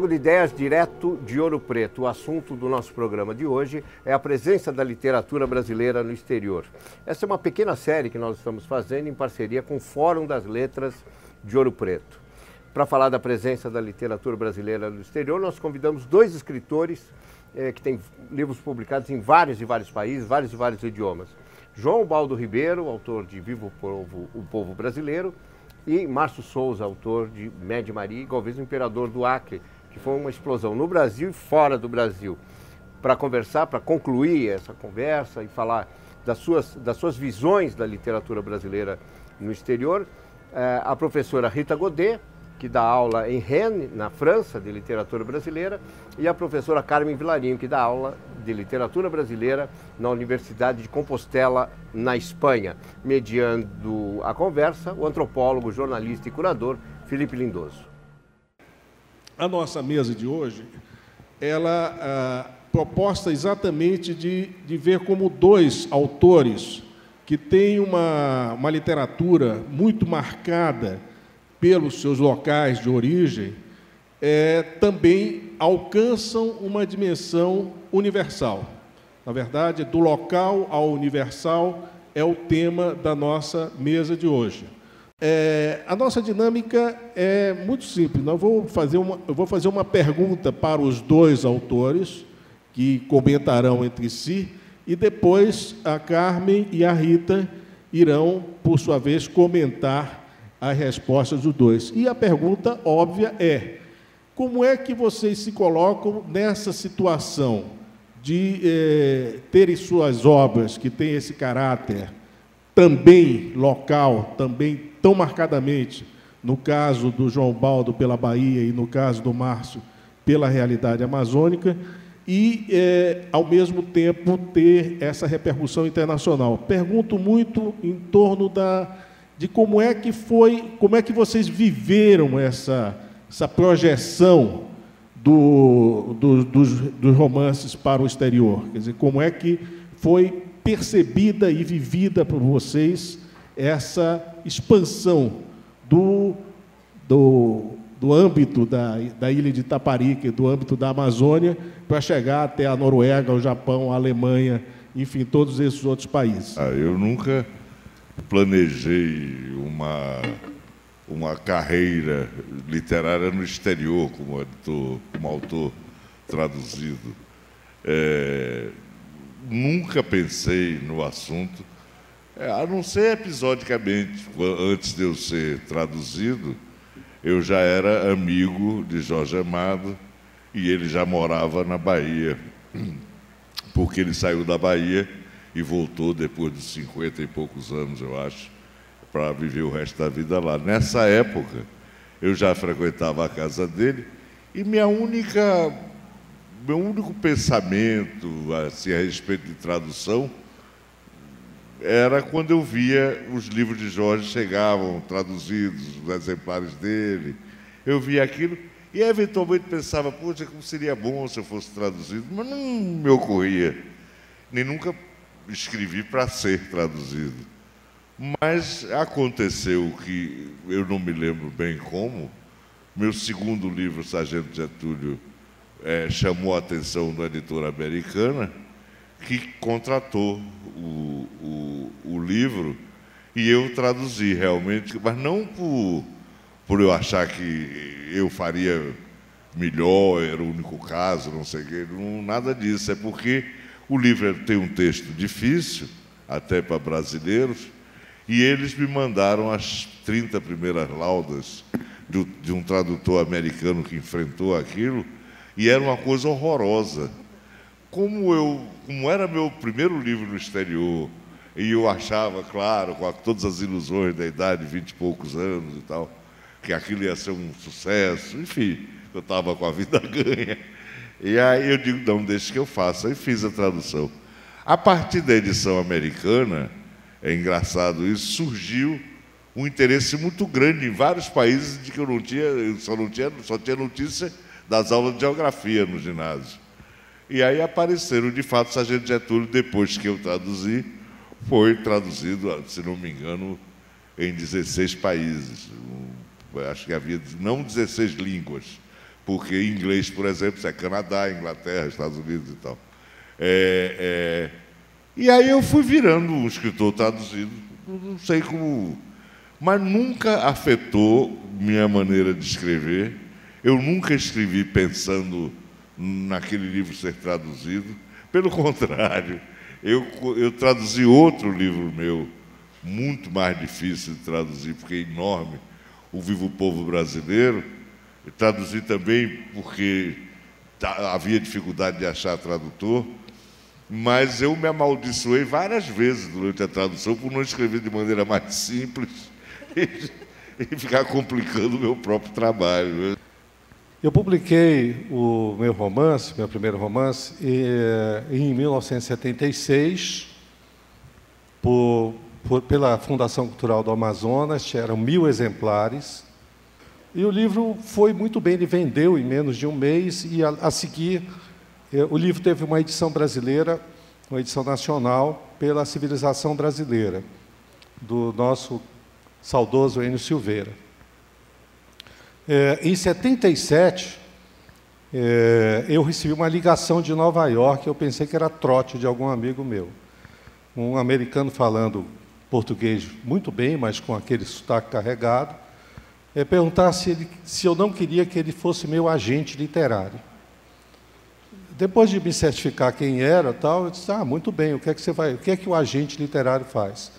Tráfico de ideias direto de Ouro Preto. O assunto do nosso programa de hoje é a presença da literatura brasileira no exterior. Essa é uma pequena série que nós estamos fazendo em parceria com o Fórum das Letras de Ouro Preto. Para falar da presença da literatura brasileira no exterior, nós convidamos dois escritores que têm livros publicados em vários países, vários idiomas. João Baldo Ribeiro, autor de Viva o Povo Brasileiro, e Márcio Souza, autor de Média Maria e Galvez, o Imperador do Acre, que foi uma explosão no Brasil e fora do Brasil. Para conversar, para concluir essa conversa e falar das suas visões da literatura brasileira no exterior, a professora Rita Godet, que dá aula em Rennes, na França, de literatura brasileira, e a professora Carmen Vilarinho, que dá aula de literatura brasileira na Universidade de Compostela, na Espanha. Mediando a conversa, o antropólogo, jornalista e curador Felipe Lindoso. A nossa mesa de hoje, ela proposta exatamente de ver como dois autores que têm uma literatura muito marcada pelos seus locais de origem, também alcançam uma dimensão universal. Na verdade, do local ao universal é o tema da nossa mesa de hoje. A nossa dinâmica é muito simples. Eu vou fazer uma pergunta para os dois autores, que comentarão entre si, e depois a Carmen e a Rita irão, por sua vez, comentar as respostas dos dois. E a pergunta óbvia é: como é que vocês se colocam nessa situação de terem suas obras que têm esse caráter também local, também tão marcadamente, no caso do João Baldo pela Bahia e no caso do Márcio pela realidade amazônica, e, ao mesmo tempo, ter essa repercussão internacional? Pergunto muito em torno de como é que vocês viveram essa projeção dos romances para o exterior. Quer dizer, como é que foi percebida e vivida por vocês essa expansão do âmbito da ilha de Itaparica, do âmbito da Amazônia, para chegar até a Noruega, o Japão, a Alemanha, enfim, todos esses outros países? Eu nunca planejei uma carreira literária no exterior como autor traduzido. Nunca pensei no assunto, a não ser episodicamente. Antes de eu ser traduzido, eu já era amigo de Jorge Amado e ele já morava na Bahia, porque ele saiu da Bahia e voltou depois dos 50 e poucos anos, eu acho, para viver o resto da vida lá. Nessa época, eu já frequentava a casa dele e meu único pensamento assim, a respeito de tradução era quando eu via os livros de Jorge chegavam traduzidos, os exemplares dele. Eu via aquilo e, eventualmente, pensava: poxa, como seria bom se eu fosse traduzido, mas não me ocorria, nem nunca escrevi para ser traduzido. Mas aconteceu que, eu não me lembro bem como, meu segundo livro, Sargento Getúlio, chamou a atenção da editora americana, que contratou o livro, e eu traduzi realmente, mas não por eu achar que eu faria melhor, era o único caso, não sei o quê, nada disso. É porque o livro tem um texto difícil, até para brasileiros, e eles me mandaram as 30 primeiras laudas de um tradutor americano que enfrentou aquilo, e era uma coisa horrorosa. Como era meu primeiro livro no exterior, e eu achava, claro, com todas as ilusões da idade de 20 e poucos anos e tal, que aquilo ia ser um sucesso, enfim, eu estava com a vida ganha. E aí eu digo: não, deixa que eu faça. Aí fiz a tradução. A partir da edição americana, é engraçado isso, surgiu um interesse muito grande em vários países de que eu só tinha notícia das aulas de geografia no ginásio. E aí apareceram, de fato, Sargento Getúlio, depois que eu traduzi, foi traduzido, se não me engano, em 16 países. Acho que havia, não 16 línguas, porque em inglês, por exemplo, isso é Canadá, Inglaterra, Estados Unidos e tal. E aí eu fui virando um escritor traduzido, não sei como... Mas nunca afetou minha maneira de escrever. Eu nunca escrevi pensando naquele livro ser traduzido. Pelo contrário, eu traduzi outro livro meu, muito mais difícil de traduzir, porque é enorme, O Vivo Povo Brasileiro. Eu traduzi também porque havia dificuldade de achar tradutor, mas eu me amaldiçoei várias vezes durante a tradução por não escrever de maneira mais simples e ficar complicando o meu próprio trabalho. Eu publiquei o meu romance, meu primeiro romance, em 1976, pela Fundação Cultural do Amazonas, eram 1000 exemplares, e o livro foi muito bem, ele vendeu em menos de um mês, e a seguir, o livro teve uma edição brasileira, uma edição nacional, pela Civilização Brasileira, do nosso saudoso Enio Silveira. Em 77, eu recebi uma ligação de Nova York, eu pensei que era trote de algum amigo meu. Um americano falando português muito bem, mas com aquele sotaque carregado, perguntar se eu não queria que ele fosse meu agente literário. Depois de me certificar quem era, tal, eu disse, muito bem, o que é que o agente literário faz?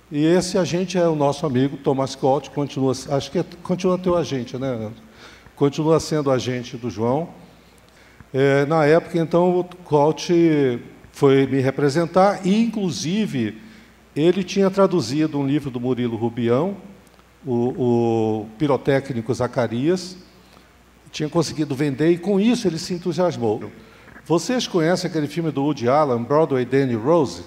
E esse agente é o nosso amigo Thomas Colt, acho que continua teu agente, né, André? Continua sendo agente do João. Na época, então, o Colt foi me representar e, inclusive, ele tinha traduzido um livro do Murilo Rubião, o Pirotécnico Zacarias, tinha conseguido vender e, com isso, ele se entusiasmou. Vocês conhecem aquele filme do Woody Allen, Broadway Danny Rose,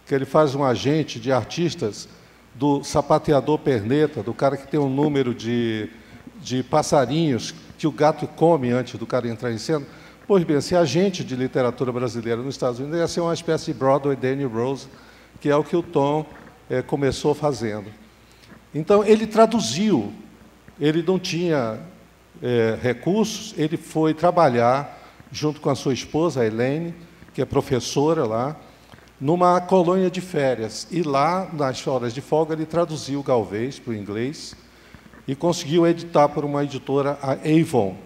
que ele faz um agente de artistas do sapateador perneta, do cara que tem um número de passarinhos que o gato come antes do cara entrar em cena? Pois bem, esse agente de literatura brasileira nos Estados Unidos ia ser uma espécie de Broadway Danny Rose, que é o que o Tom começou fazendo. Então, ele traduziu, ele não tinha recursos, ele foi trabalhar junto com a sua esposa, a Elaine, que é professora lá, numa colônia de férias. E lá, nas horas de folga, ele traduziu Galvez para o inglês e conseguiu editar por uma editora, a Avon.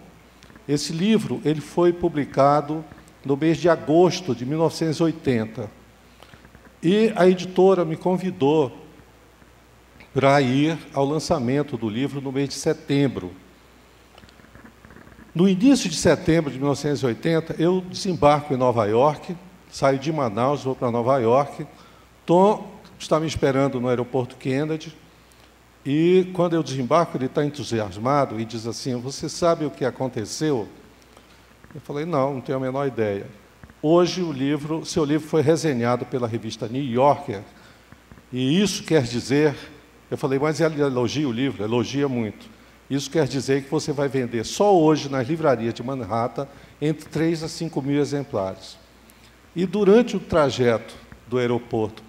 Esse livro ele foi publicado no mês de agosto de 1980. E a editora me convidou para ir ao lançamento do livro no mês de setembro. No início de setembro de 1980, eu desembarco em Nova York, saio de Manaus, vou para Nova York. Tom está me esperando no aeroporto Kennedy. E, quando eu desembarco, ele está entusiasmado e diz assim, você sabe o que aconteceu? Eu falei, não tenho a menor ideia. Hoje, seu livro foi resenhado pela revista New Yorker, e isso quer dizer... Eu falei, mas ele elogia o livro? Elogia muito. Isso quer dizer que você vai vender só hoje, nas livrarias de Manhattan, entre 3 a 5 mil exemplares. E durante o trajeto do aeroporto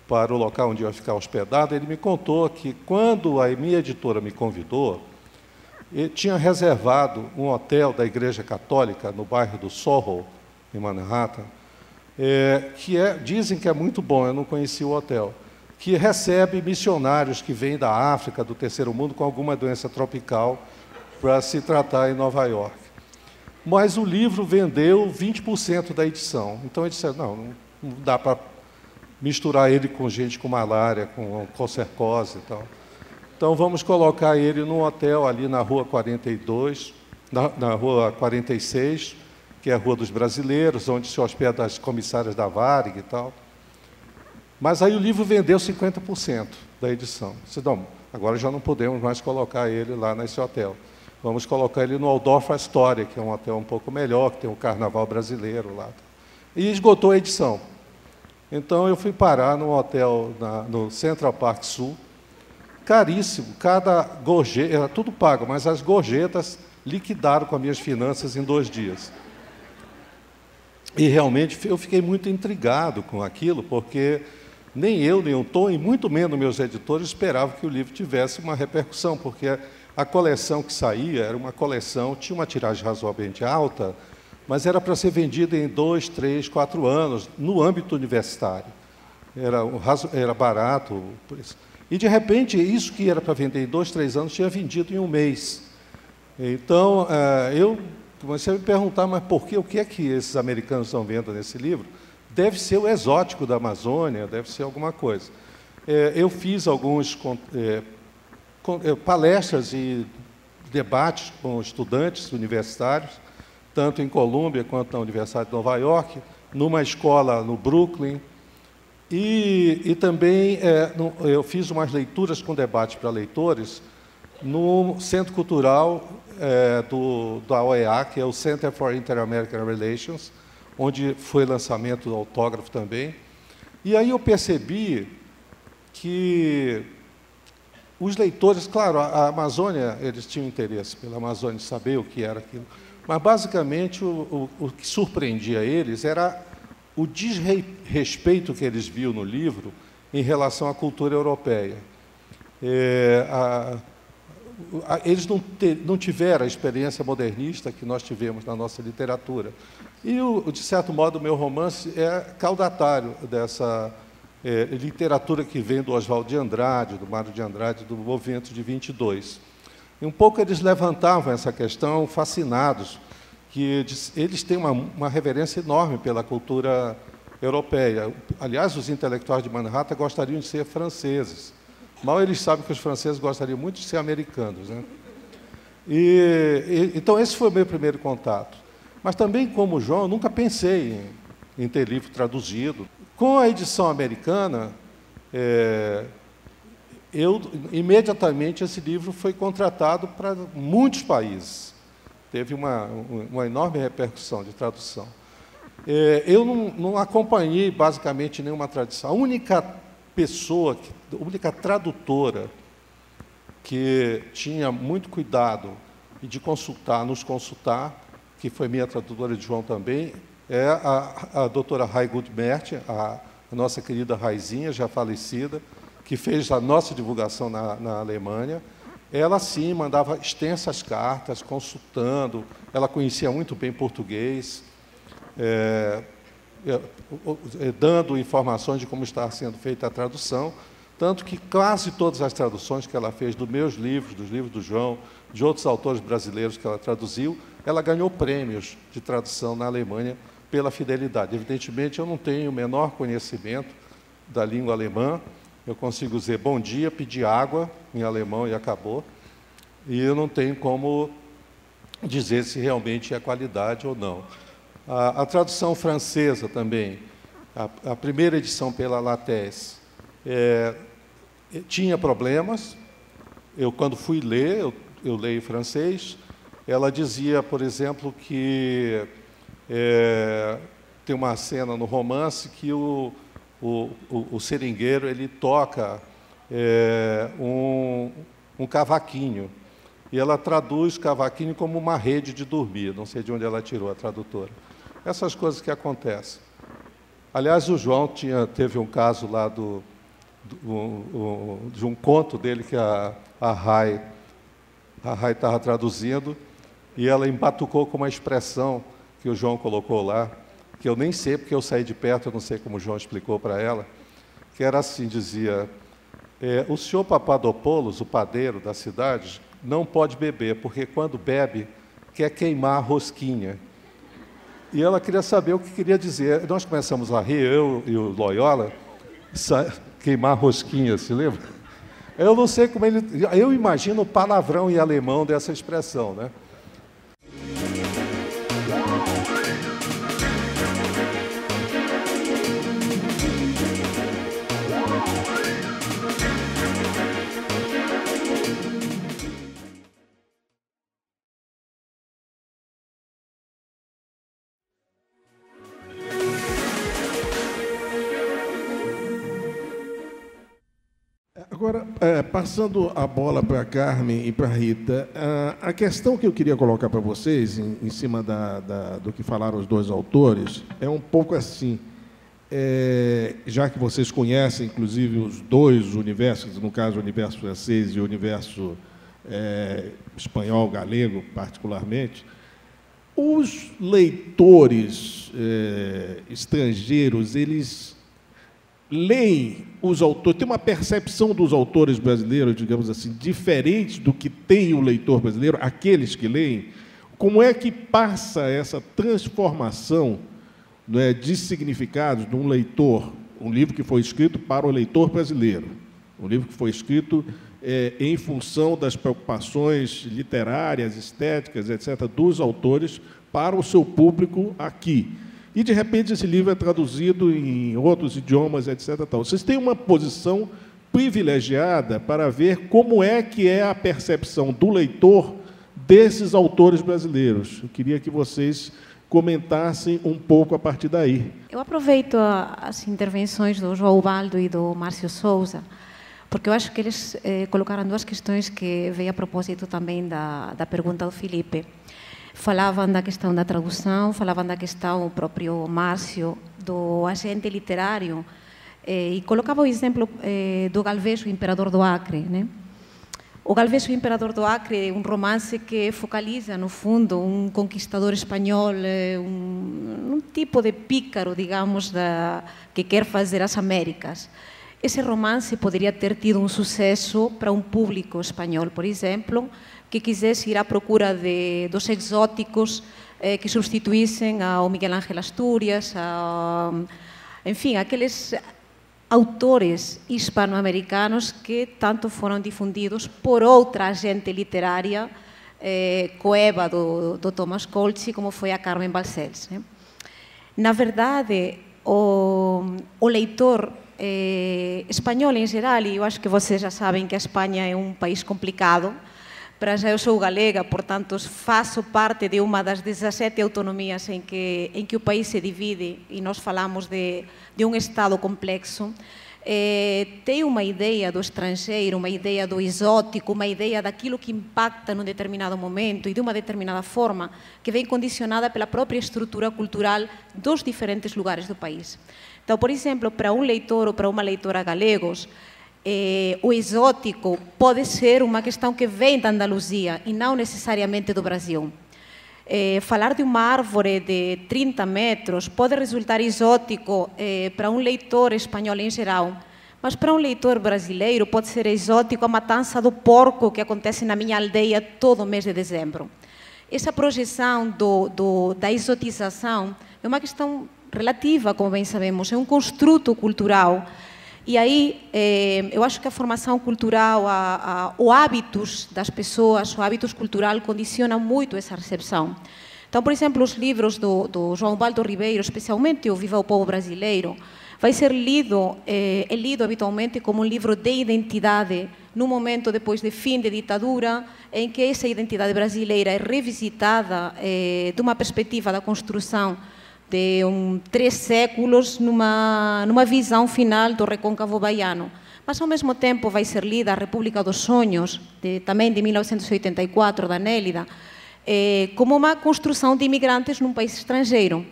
para o local onde eu ia ficar hospedado, ele me contou que, quando a minha editora me convidou, ele tinha reservado um hotel da Igreja Católica, no bairro do Soho, em Manhattan, dizem que é muito bom, eu não conheci o hotel, que recebe missionários que vêm da África, do terceiro mundo, com alguma doença tropical, para se tratar em Nova York. Mas o livro vendeu 20% da edição. Então, ele disse, não dá para misturar ele com gente com malária, com cocercose e tal. Então, vamos colocar ele num hotel ali na Rua 42, na Rua 46, que é a Rua dos Brasileiros, onde se hospeda as comissárias da Varig e tal. Mas aí o livro vendeu 50% da edição. Disse, não, agora já não podemos mais colocar ele lá nesse hotel. Vamos colocar ele no Waldorf Astoria, que é um hotel um pouco melhor, que tem o Carnaval brasileiro lá. E esgotou a edição. Então, eu fui parar num hotel no Central Park Sul, caríssimo, cada gorjeta, era tudo pago, mas as gorjetas liquidaram com as minhas finanças em 2 dias. E, realmente, eu fiquei muito intrigado com aquilo, porque nem eu, nem o Tom, e muito menos meus editores, esperavam que o livro tivesse uma repercussão, porque A coleção que saía era uma coleção, tinha uma tiragem razoavelmente alta, mas era para ser vendida em 2, 3, 4 anos, no âmbito universitário. Era barato. Por isso. E, de repente, isso que era para vender em 2, 3 anos, tinha vendido em um mês. Então, eu comecei a me perguntar, mas por quê? O que é que esses americanos estão vendo nesse livro? Deve ser o exótico da Amazônia, deve ser alguma coisa. Eu fiz alguns palestras e debates com estudantes universitários, tanto em Colômbia quanto na Universidade de Nova York, numa escola no Brooklyn, e também eu fiz umas leituras com debate para leitores no Centro Cultural da OEA, que é o Center for Inter-American Relations, onde foi lançamento do autógrafo também. E aí eu percebi que os leitores, claro, a Amazônia, eles tinham interesse pela Amazônia, saber o que era aquilo, mas, basicamente, o que surpreendia eles era o desrespeito que eles viam no livro em relação à cultura europeia. Eles não tiveram a experiência modernista que nós tivemos na nossa literatura. E, de certo modo, o meu romance é caudatário dessa literatura que vem do Oswald de Andrade, do Mário de Andrade, do movimento de 22. E um pouco eles levantavam essa questão, fascinados, que eles têm uma reverência enorme pela cultura europeia. Aliás, os intelectuais de Manhattan gostariam de ser franceses. Mal eles sabem que os franceses gostariam muito de ser americanos, né? Então, esse foi o meu primeiro contato. Mas também, como o João, eu nunca pensei em ter livro traduzido. Com a edição americana, imediatamente esse livro foi contratado para muitos países. Teve uma enorme repercussão de tradução. Eu não acompanhei, basicamente, nenhuma tradução. A única tradutora que tinha muito cuidado de nos consultar, que foi minha tradutora de João também, é a doutora Raigut Mert, a nossa querida Raizinha, já falecida, que fez a nossa divulgação na Alemanha. Ela, sim, mandava extensas cartas, consultando, ela conhecia muito bem português, dando informações de como estava sendo feita a tradução, tanto que quase todas as traduções que ela fez dos meus livros, dos livros do João, de outros autores brasileiros que ela traduziu, ela ganhou prêmios de tradução na Alemanha pela fidelidade. Evidentemente, eu não tenho o menor conhecimento da língua alemã, eu consigo dizer bom dia, pedir água em alemão e acabou, e eu não tenho como dizer se realmente é qualidade ou não. A tradução francesa também, a primeira edição pela Lattès, tinha problemas. Quando fui ler, eu leio francês, ela dizia, por exemplo, que tem uma cena no romance que o seringueiro ele toca um cavaquinho, e ela traduz cavaquinho como uma rede de dormir. Não sei de onde ela tirou, a tradutora. Essas coisas que acontecem. Aliás, o João teve um caso lá de um conto dele que a Rai estava traduzindo, e ela embatucou com uma expressão que o João colocou lá, que eu nem sei, porque eu saí de perto, eu não sei como o João explicou para ela, que era assim, dizia, o senhor Papadopoulos, o padeiro da cidade, não pode beber, porque quando bebe, quer queimar a rosquinha. E ela queria saber o que queria dizer. Nós começamos a rir, eu e o Loyola, queimar a rosquinha, se lembra? Eu não sei como ele... Eu imagino o palavrão em alemão dessa expressão, né? Agora, passando a bola para a Carmen e para a Rita, a questão que eu queria colocar para vocês, em cima do que falaram os dois autores, é um pouco assim, já que vocês conhecem, inclusive, os dois universos, no caso, o universo francês e o universo espanhol, galego, particularmente, os leitores estrangeiros, eles leem os autores, tem uma percepção dos autores brasileiros, digamos assim, diferente do que tem o leitor brasileiro, aqueles que leem. Como é que passa essa transformação, né, de significados de um leitor, um livro que foi escrito para o leitor brasileiro, um livro que foi escrito em função das preocupações literárias, estéticas, etc., dos autores para o seu público aqui. E, de repente, esse livro é traduzido em outros idiomas, etc. Tal. Vocês têm uma posição privilegiada para ver como é que é a percepção do leitor desses autores brasileiros. Eu queria que vocês comentassem um pouco a partir daí. Eu aproveito as intervenções do João Baldo e do Márcio Souza, porque eu acho que eles colocaram duas questões que veio a propósito também da pergunta do Felipe. Falavam da questão da tradução, falavam da questão, o próprio Márcio, do agente literário, e colocava o exemplo do Galvez, o Imperador do Acre, né? O Galvez, o Imperador do Acre, é um romance que focaliza, no fundo, um conquistador espanhol, um tipo de pícaro, digamos, que quer fazer as Américas. Esse romance poderia ter tido um sucesso para um público espanhol, por exemplo, que quisesse ir à procura dos exóticos que substituíssem ao Miguel Ángel Astúrias, enfim, aqueles autores hispano-americanos que tanto foram difundidos por outra agente literária coeva do Thomas Colchi, como foi a Carmen Balcells, né? Na verdade, o leitor espanhol em geral, e eu acho que vocês já sabem que a Espanha é um país complicado. Para já eu sou galega, portanto, faço parte de uma das 17 autonomias em que o país se divide, e nós falamos de um Estado complexo. Tem uma ideia do estrangeiro, uma ideia do exótico, uma ideia daquilo que impacta num determinado momento e de uma determinada forma, que vem condicionada pela própria estrutura cultural dos diferentes lugares do país. Então, por exemplo, para um leitor ou para uma leitora galegos, o exótico pode ser uma questão que vem da Andaluzia e não necessariamente do Brasil. Falar de uma árvore de 30 metros pode resultar exótico para um leitor espanhol em geral, mas para um leitor brasileiro pode ser exótico a matança do porco que acontece na minha aldeia todo mês de dezembro. Essa projeção da exotização é uma questão relativa, como bem sabemos, é um construto cultural. E aí, eu acho que a formação cultural, os hábitos das pessoas, o hábitos cultural condiciona muito essa recepção. Então, por exemplo, os livros do João Baldo Ribeiro, especialmente o Viva o Povo Brasileiro, vai ser lido, é lido habitualmente como um livro de identidade, num momento depois de fim de ditadura, em que essa identidade brasileira é revisitada de uma perspectiva da construção de 3 séculos numa visão final do recôncavo baiano. Mas, ao mesmo tempo, vai ser lida a República dos Sonhos, também de 1984, da Nélida, como uma construção de imigrantes num país estrangeiro.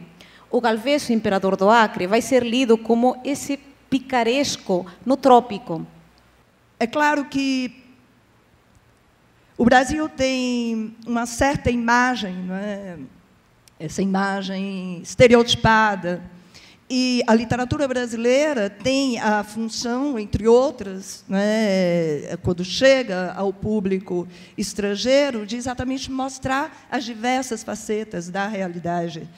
O Galvez, o Imperador do Acre, vai ser lido como esse picaresco no trópico. É claro que o Brasil tem uma certa imagem, não é? Essa imagem estereotipada. E a literatura brasileira tem a função, entre outras, né, quando chega ao público estrangeiro, de exatamente mostrar as diversas facetas da realidade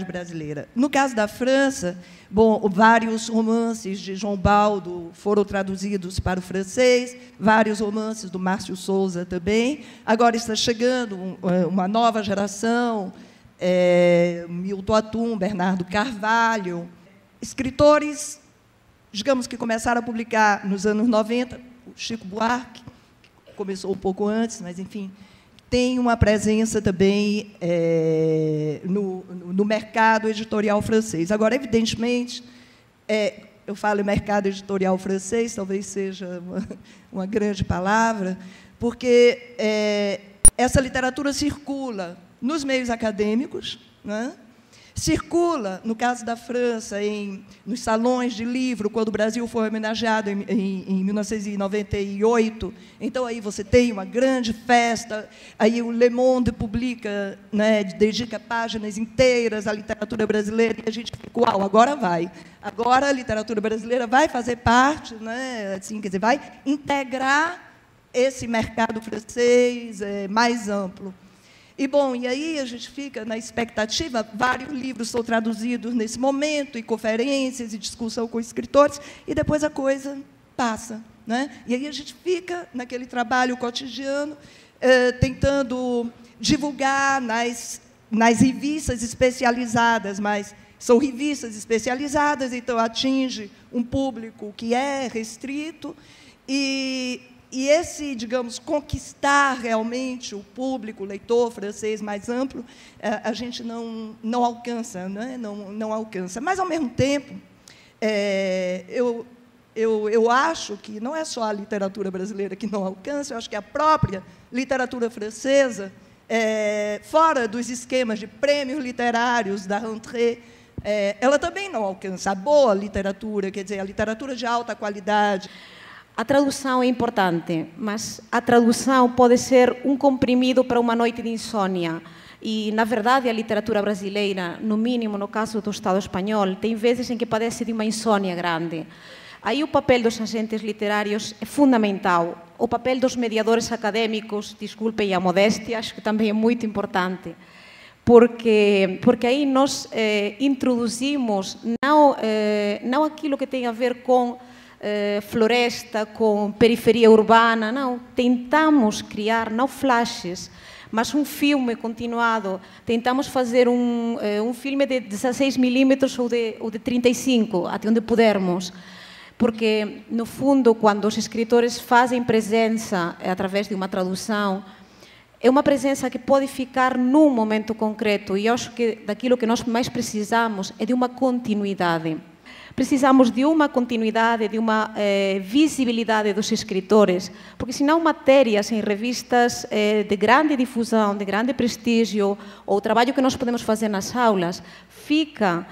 brasileira. No caso da França, bom, vários romances de João Baldo foram traduzidos para o francês, vários romances do Márcio Souza também. Agora está chegando uma nova geração, Milton Atum, Bernardo Carvalho, escritores, digamos que começaram a publicar nos anos 90, o Chico Buarque, que começou um pouco antes, mas, enfim, tem uma presença também no mercado editorial francês. Agora, evidentemente, eu falo em mercado editorial francês, talvez seja uma grande palavra, porque essa literatura circula nos meios acadêmicos, né? circula, no caso da França, nos salões de livro, quando o Brasil foi homenageado em 1998. Então, aí você tem uma grande festa, aí o Le Monde publica, né, dedica páginas inteiras à literatura brasileira, e a gente fica, uau, agora vai. Agora a literatura brasileira vai fazer parte, né, assim, quer dizer, vai integrar esse mercado francês mais amplo. E, bom, e aí a gente fica na expectativa, vários livros são traduzidos nesse momento, e conferências, e discussão com escritores, e depois a coisa passa, né? E aí a gente fica naquele trabalho cotidiano, tentando divulgar nas revistas especializadas, mas são revistas especializadas, então atinge um público que é restrito, e esse, digamos, conquistar realmente o público, o leitor francês mais amplo, a gente não alcança, né? Não alcança. Mas, ao mesmo tempo, eu acho que não é só a literatura brasileira que não alcança, eu acho que a própria literatura francesa, fora dos esquemas de prêmios literários da rentrée, ela também não alcança a boa literatura, quer dizer, a literatura de alta qualidade. A tradução é importante, mas a tradução pode ser um comprimido para uma noite de insônia. E, na verdade, a literatura brasileira, no mínimo no caso do Estado espanhol, tem vezes em que padece de uma insônia grande. Aí o papel dos agentes literários é fundamental. O papel dos mediadores académicos, desculpem a modéstia, acho que também é muito importante. Porque aí nós introduzimos não aquilo que tem a ver com floresta, com periferia urbana, não. Tentamos criar, não flashes, mas um filme continuado. Tentamos fazer um filme de 16 milímetros ou de 35, até onde pudermos. Porque, no fundo, quando os escritores fazem presença através de uma tradução, é uma presença que pode ficar num momento concreto, e eu acho que daquilo que nós mais precisamos é de uma continuidade. Precisamos de uma continuidade, de uma visibilidade dos escritores, porque senão matérias em revistas de grande difusão, de grande prestígio, ou o trabalho que nós podemos fazer nas aulas, fica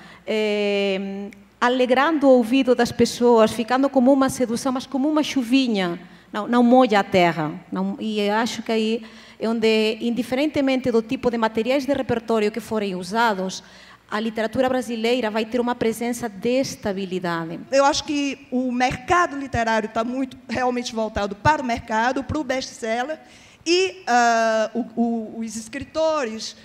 alegrando o ouvido das pessoas, ficando como uma sedução, mas como uma chuvinha, não molha a terra. E eu acho que aí é onde, indiferentemente do tipo de materiais de repertório que forem usados, a literatura brasileira vai ter uma presença de estabilidade. Eu acho que o mercado literário está muito realmente voltado para o mercado, para o best-seller, e os escritores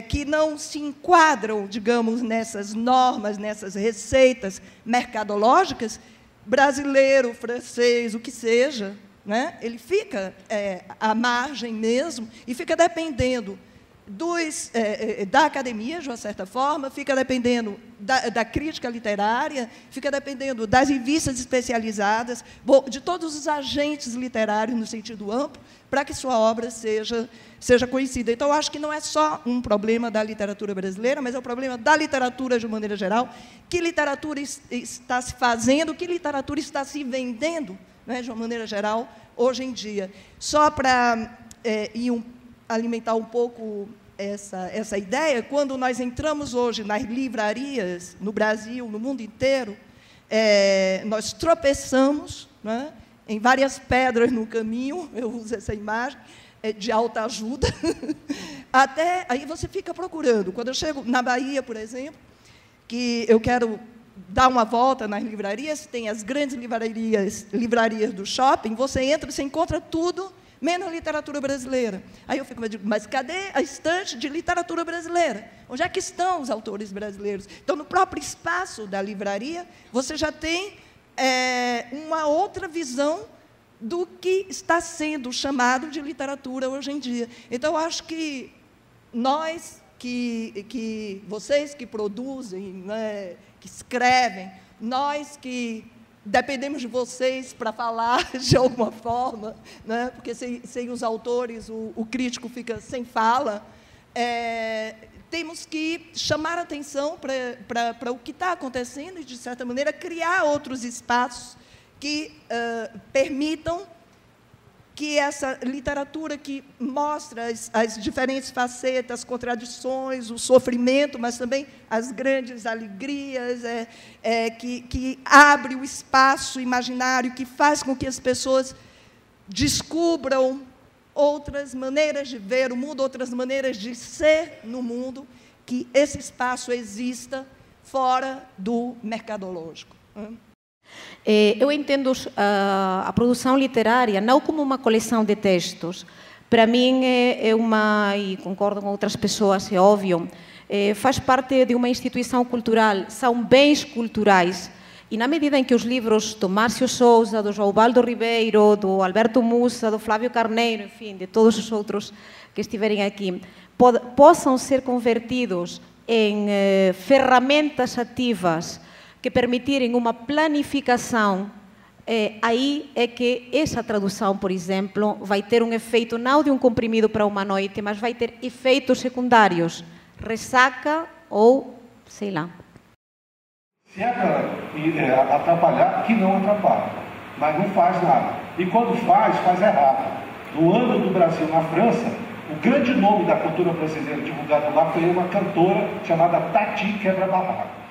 que não se enquadram, digamos, nessas normas, nessas receitas mercadológicas, brasileiro, francês, o que seja, né? Ele fica à margem mesmo e fica dependendo da academia, de uma certa forma, fica dependendo da crítica literária, fica dependendo das revistas especializadas, de todos os agentes literários no sentido amplo, para que sua obra seja conhecida. Então, eu acho que não é só um problema da literatura brasileira, mas é um problema da literatura de maneira geral. Que literatura está se fazendo, que literatura está se vendendo, né, de uma maneira geral, hoje em dia. Só para alimentar um pouco essa ideia, quando nós entramos hoje nas livrarias, no Brasil, no mundo inteiro, nós tropeçamos, né, em várias pedras no caminho, eu uso essa imagem, de alta ajuda, até aí você fica procurando. Quando eu chego na Bahia, por exemplo, que eu quero dar uma volta nas livrarias, tem as grandes livrarias do shopping, você entra, você encontra tudo, menos literatura brasileira. Aí eu fico, mas cadê a estante de literatura brasileira? Onde é que estão os autores brasileiros? Então, no próprio espaço da livraria, você já tem uma outra visão do que está sendo chamado de literatura hoje em dia. Então, eu acho que nós, vocês que produzem, né, que escrevem, nós que dependemos de vocês para falar de alguma forma, né? Porque sem os autores o crítico fica sem fala. Temos que chamar a atenção para o que está acontecendo e, de certa maneira, criar outros espaços que permitam que essa literatura que mostra as diferentes facetas, as contradições, o sofrimento, mas também as grandes alegrias, que abre o espaço imaginário, que faz com que as pessoas descubram outras maneiras de ver o mundo, outras maneiras de ser no mundo, que esse espaço exista fora do mercadológico. Eu entendo a produção literária não como uma coleção de textos. Para mim, e concordo com outras pessoas, é óbvio, faz parte de uma instituição cultural, são bens culturais. E na medida em que os livros do Márcio Sousa, do João Baldo Ribeiro, do Alberto Mussa, do Flávio Carneiro, enfim, de todos os outros que estiverem aqui, possam ser convertidos em ferramentas ativas que permitirem uma planificação, aí é que essa tradução, por exemplo, vai ter um efeito não de um comprimido para uma noite, mas vai ter efeitos secundários, ressaca ou, sei lá. Se é para atrapalhar, que não atrapalha, mas não faz nada. E quando faz errado. No ano do Brasil na França, o grande nome da cultura brasileira divulgado lá foi uma cantora chamada Tati Quebra-Barraco.